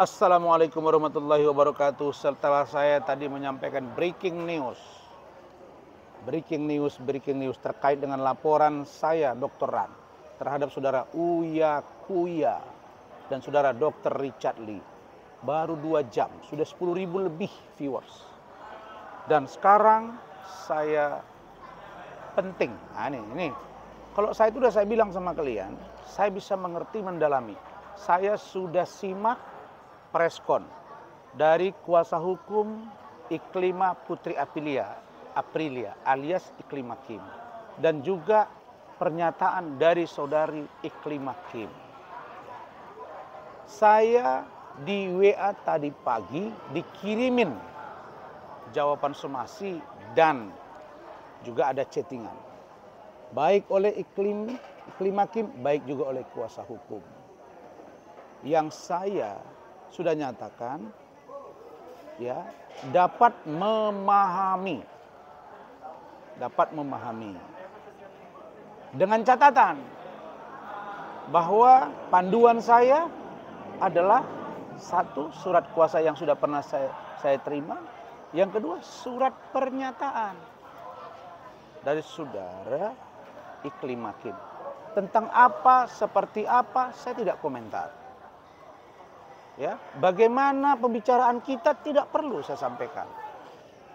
Assalamualaikum warahmatullahi wabarakatuh. Setelah saya tadi menyampaikan breaking news terkait dengan laporan saya, Dr. Ran, terhadap saudara Uya Kuya dan saudara Dr. Richard Lee. Baru 2 jam, sudah 10.000 lebih viewers. Dan sekarang saya penting. Ini. Kalau saya itu udah saya bilang sama kalian, saya bisa mengerti mendalami. Saya sudah simak preskon dari kuasa hukum Iklima Putri Aprilia alias Iklima Kim, dan juga pernyataan dari saudari Iklima Kim. Saya di WA tadi pagi dikirimin jawaban somasi dan juga ada chattingan, baik oleh Iklima Kim, baik juga oleh kuasa hukum. Yang saya sudah nyatakan, ya, dapat memahami dengan catatan bahwa panduan saya adalah satu, surat kuasa yang sudah pernah saya terima, yang kedua surat pernyataan dari saudara Iklima Kim. Tentang apa, seperti apa, saya tidak komentar. Ya, bagaimana pembicaraan kita tidak perlu saya sampaikan.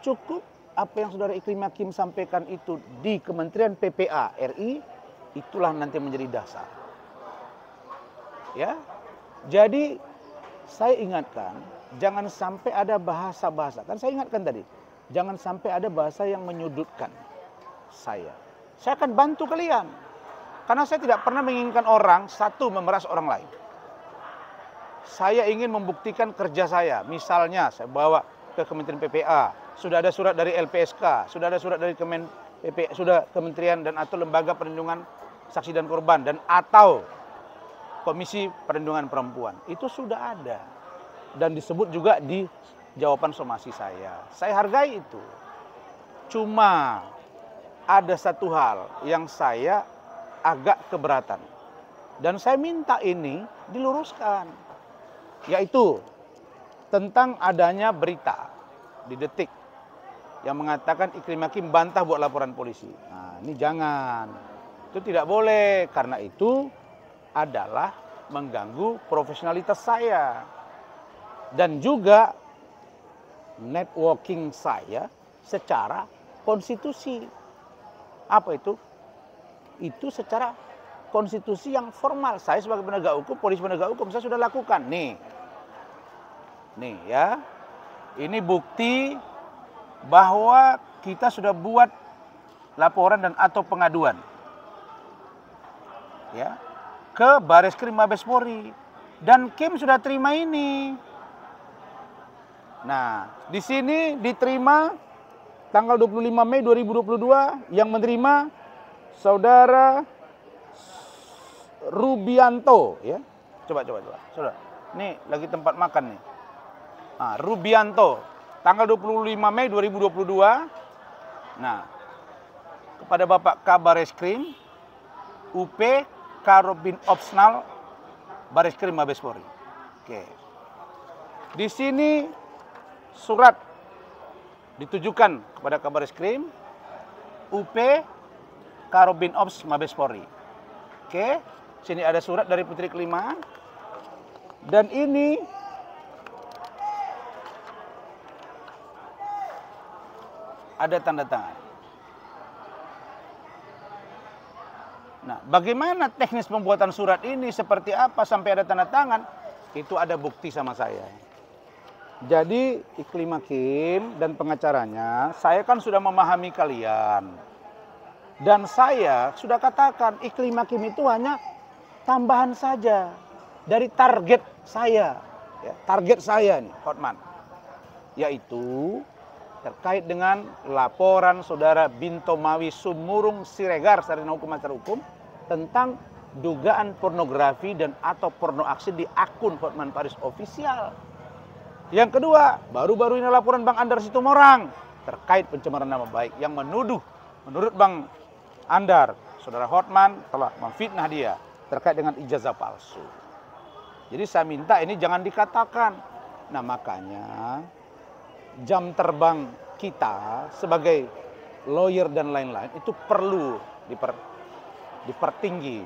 Cukup apa yang saudara Iklima Kim sampaikan itu di Kementerian PPA RI, itulah nanti menjadi dasar. Ya. Jadi saya ingatkan, jangan sampai ada bahasa-bahasa. Kan saya ingatkan tadi, jangan sampai ada bahasa yang menyudutkan saya. Saya akan bantu kalian. Karena saya tidak pernah menginginkan orang satu memeras orang lain. Saya ingin membuktikan kerja saya. Misalnya saya bawa ke Kementerian PPA, sudah ada surat dari LPSK, sudah ada surat dari sudah Kementerian dan atau Lembaga Perlindungan Saksi dan Korban dan atau Komisi Perlindungan Perempuan. Itu sudah ada dan disebut juga di jawaban somasi saya. Saya hargai itu. Cuma ada satu hal yang saya agak keberatan dan saya minta ini diluruskan. Yaitu tentang adanya berita di Detik yang mengatakan Iklima Kim bantah buat laporan polisi. Nah, ini jangan. Itu tidak boleh karena itu adalah mengganggu profesionalitas saya dan juga networking saya secara konstitusi. Apa itu? Itu secara konstitusi yang formal. Saya sebagai penegak hukum, polisi penegak hukum, saya sudah lakukan. Nih ya, ini bukti bahwa kita sudah buat laporan dan atau pengaduan ya ke Bareskrim Mabes Polri dan Kim sudah terima ini. Nah, di sini diterima tanggal 25 Mei 2022 yang menerima saudara Rubianto ya. Coba. Saudara. Nih lagi tempat makan nih. Nah, Rubianto tanggal 25 Mei 2022. Nah, kepada Bapak Kabareskrim UP Karobin Opsnal Bareskrim Mabes Polri. Oke. Di sini surat ditujukan kepada Kabareskrim UP Karobin Ops Mabes Polri. Oke. Sini ada surat dari Putri Kelima. Dan ini ada tanda tangan. Nah, bagaimana teknis pembuatan surat ini, seperti apa sampai ada tanda tangan, itu ada bukti sama saya. Jadi Iklima Kim dan pengacaranya, saya kan sudah memahami kalian. Dan saya sudah katakan Iklima Kim itu hanya tambahan saja dari target saya. Ya, target saya nih, Hotman. Yaitu terkait dengan laporan saudara Binto Mawi Sumurung Siregar Sarjana Hukum Acara Hukum tentang dugaan pornografi dan atau porno aksi di akun Hotman Paris Official. Yang kedua, baru-baru ini laporan Bang Andar Situmorang terkait pencemaran nama baik yang menuduh menurut Bang Andar, saudara Hotman telah memfitnah dia terkait dengan ijazah palsu. Jadi saya minta ini jangan dikatakan. Nah makanya jam terbang kita sebagai lawyer dan lain-lain itu perlu dipertinggi.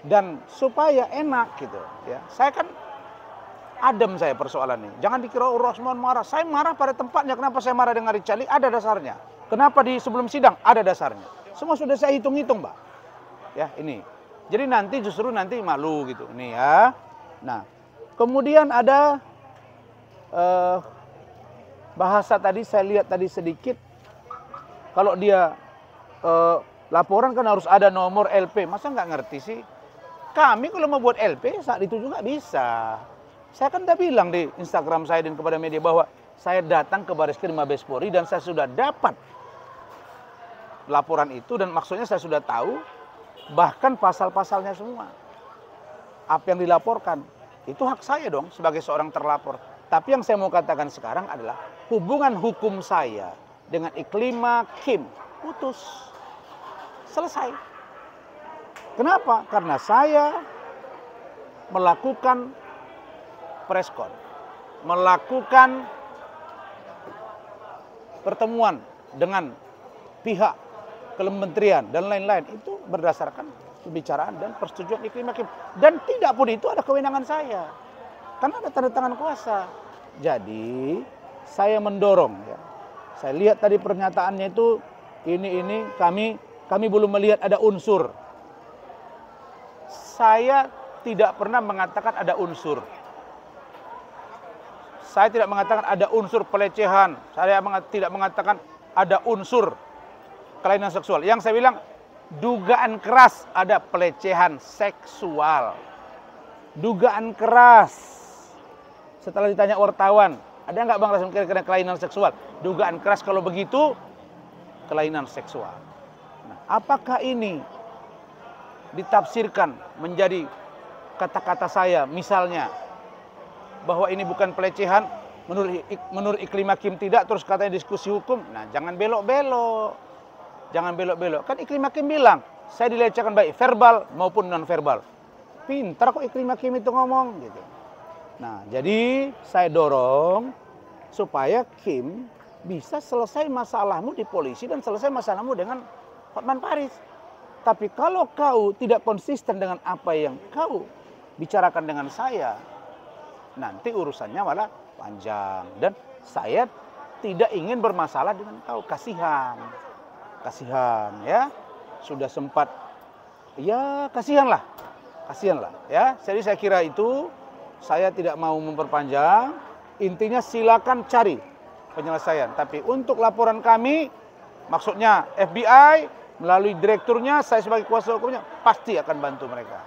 Dan supaya enak gitu ya. Saya kan adem saya persoalan ini. Jangan dikira Rosmond marah. Saya marah pada tempatnya. Kenapa saya marah dengan Richard Lee? Ada dasarnya. Kenapa di sebelum sidang? Ada dasarnya. Semua sudah saya hitung-hitung, Pak. Ya, ini. Jadi nanti justru nanti malu gitu. Ini ya. Nah, kemudian ada bahasa tadi saya lihat tadi sedikit. Kalau dia laporan kan harus ada nomor LP. Masa nggak ngerti sih? Kami kalau mau buat LP saat itu juga bisa. Saya kan udah bilang di Instagram saya dan kepada media bahwa saya datang ke Bareskrim Mabes Polri dan saya sudah dapat laporan itu dan maksudnya saya sudah tahu bahkan pasal-pasalnya semua. Apa yang dilaporkan itu hak saya dong sebagai seorang terlapor. Tapi yang saya mau katakan sekarang adalah hubungan hukum saya dengan Iklima Kim putus. Selesai. Kenapa? Karena saya melakukan preskon, melakukan pertemuan dengan pihak kementerian dan lain-lain itu berdasarkan pembicaraan dan persetujuan Iklima Kim. Dan tidak pun itu ada kewenangan saya, karena ada tanda tangan kuasa. Jadi saya mendorong ya. Saya lihat tadi pernyataannya itu ini kami belum melihat ada unsur. Saya tidak pernah mengatakan ada unsur. Saya tidak mengatakan ada unsur pelecehan. Saya tidak mengatakan ada unsur kelainan seksual. Yang saya bilang dugaan keras ada pelecehan seksual. Dugaan keras. Setelah ditanya wartawan, ada nggak Bang Rasim kira-kira kelainan seksual? Dugaan keras kalau begitu kelainan seksual. Nah, apakah ini ditafsirkan menjadi kata-kata saya misalnya bahwa ini bukan pelecehan, menurut Iklima Kim tidak, terus katanya diskusi hukum. Nah, jangan belok-belok. Jangan belok-belok. Kan Iklima Kim bilang, saya dilecehkan baik verbal maupun non-verbal. Pintar kok Iklima Kim itu ngomong gitu. Nah, jadi saya dorong supaya Kim bisa selesai masalahmu di polisi dan selesai masalahmu dengan Hotman Paris. Tapi kalau kau tidak konsisten dengan apa yang kau bicarakan dengan saya, nanti urusannya malah panjang. Dan saya tidak ingin bermasalah dengan kau. Kasihan ya. Sudah sempat, ya kasihanlah ya. Jadi saya kira itu, saya tidak mau memperpanjang. Intinya silakan cari penyelesaian. Tapi untuk laporan kami, maksudnya FBI, melalui direkturnya, saya sebagai kuasa hukumnya, pasti akan bantu mereka.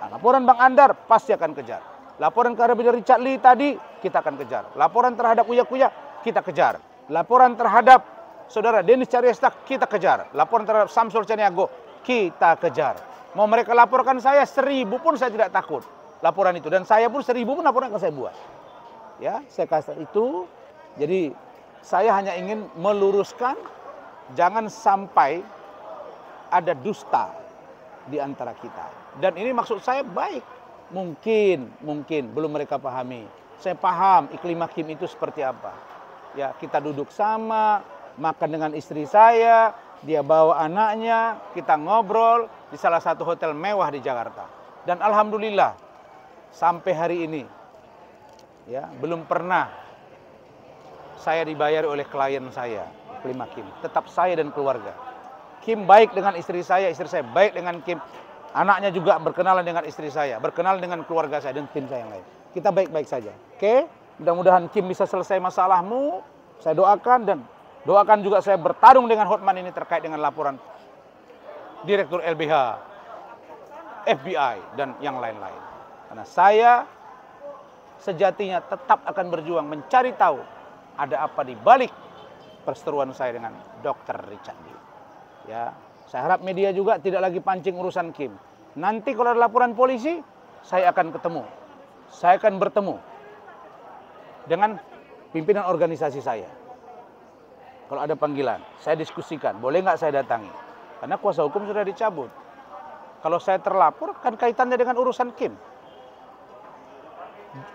Nah, laporan Bang Andar, pasti akan kejar. Laporan terhadap Richard Lee tadi, kita akan kejar. Laporan terhadap Uya Kuya, kita kejar. Laporan terhadap Saudara Denis Caryasta, kita kejar. Laporan terhadap Samsul Caniago, kita kejar. Mau mereka laporkan saya 1000 pun saya tidak takut laporan itu. Dan saya pun 1000 pun laporan akan saya buat. Ya, saya kasih itu. Jadi saya hanya ingin meluruskan, jangan sampai ada dusta di antara kita. Dan ini maksud saya baik. Mungkin belum mereka pahami. Saya paham Iklima Kim itu seperti apa. Ya, kita duduk sama, makan dengan istri saya, dia bawa anaknya, kita ngobrol di salah satu hotel mewah di Jakarta. Dan alhamdulillah sampai hari ini ya, belum pernah saya dibayar oleh klien saya, Iklima Kim. Tetap saya dan keluarga. Kim baik dengan istri saya baik dengan Kim. Anaknya juga berkenalan dengan istri saya, berkenalan dengan keluarga saya dan tim saya yang lain. Kita baik-baik saja. Oke? Mudah-mudahan Kim bisa selesai masalahmu. Saya doakan dan doakan juga saya bertarung dengan Hotman ini terkait dengan laporan Direktur LBH, FBI dan yang lain-lain. Karena saya sejatinya tetap akan berjuang mencari tahu ada apa di balik perseteruan saya dengan Dr. Richard Lee. Ya, saya harap media juga tidak lagi pancing urusan Kim. Nanti kalau ada laporan polisi, saya akan ketemu. Saya akan bertemu dengan pimpinan organisasi saya. Kalau ada panggilan, saya diskusikan. Boleh nggak saya datangi? Karena kuasa hukum sudah dicabut. Kalau saya terlapor, kan kaitannya dengan urusan Kim.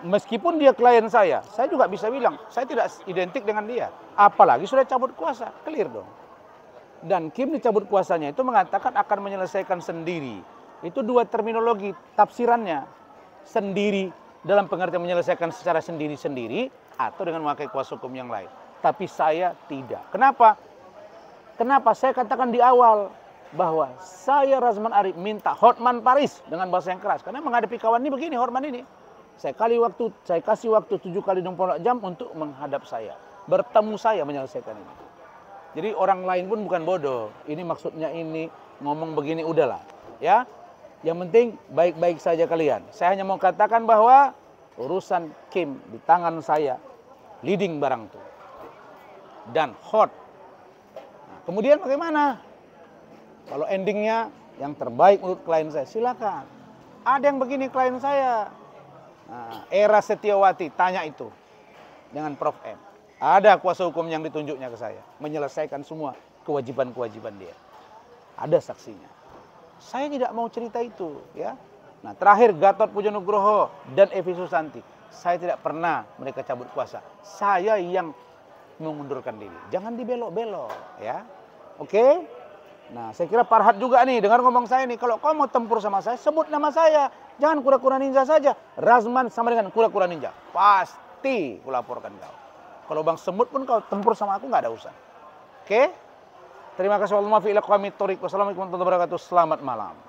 Meskipun dia klien saya juga bisa bilang, saya tidak identik dengan dia. Apalagi sudah cabut kuasa, clear dong. Dan Kim dicabut kuasanya itu mengatakan akan menyelesaikan sendiri. Itu dua terminologi tafsirannya. Sendiri dalam pengertian menyelesaikan secara sendiri-sendiri atau dengan memakai kuasa hukum yang lain. Tapi saya tidak. Kenapa? Kenapa? Saya katakan di awal bahwa saya Razman Arif minta Hotman Paris dengan bahasa yang keras. Karena menghadapi kawan ini begini, Hotman ini. Saya kasih waktu 7 kali 24 jam untuk menghadap saya. Bertemu saya menyelesaikan ini. Jadi orang lain pun bukan bodoh. Ini maksudnya ini, ngomong begini udahlah. Ya. Yang penting baik-baik saja kalian. Saya hanya mau katakan bahwa urusan Kim di tangan saya. Leading barang itu. Dan hot. Nah, kemudian bagaimana? Kalau endingnya yang terbaik menurut klien saya, silakan. Ada yang begini klien saya. Nah, Era Setiawati tanya itu dengan Prof M. Ada kuasa hukum yang ditunjuknya ke saya, menyelesaikan semua kewajiban-kewajiban dia. Ada saksinya. Saya tidak mau cerita itu, ya. Nah, terakhir Gatot Pujo Nugroho dan Evi Susanti. Saya tidak pernah mereka cabut kuasa. Saya yang mengundurkan diri. Jangan dibelok-belok, ya. Oke? Nah, saya kira Farhad juga nih, dengar ngomong saya nih, kalau kau mau tempur sama saya, sebut nama saya. Jangan kura-kura ninja saja. Razman sama dengan kura-kura ninja. Pasti kulaporkan kau. Kalau Bang Semut pun kau tempur sama aku, nggak ada urusan. Oke? Terima kasih. Wassalamualaikum warahmatullahi wabarakatuh. Selamat malam.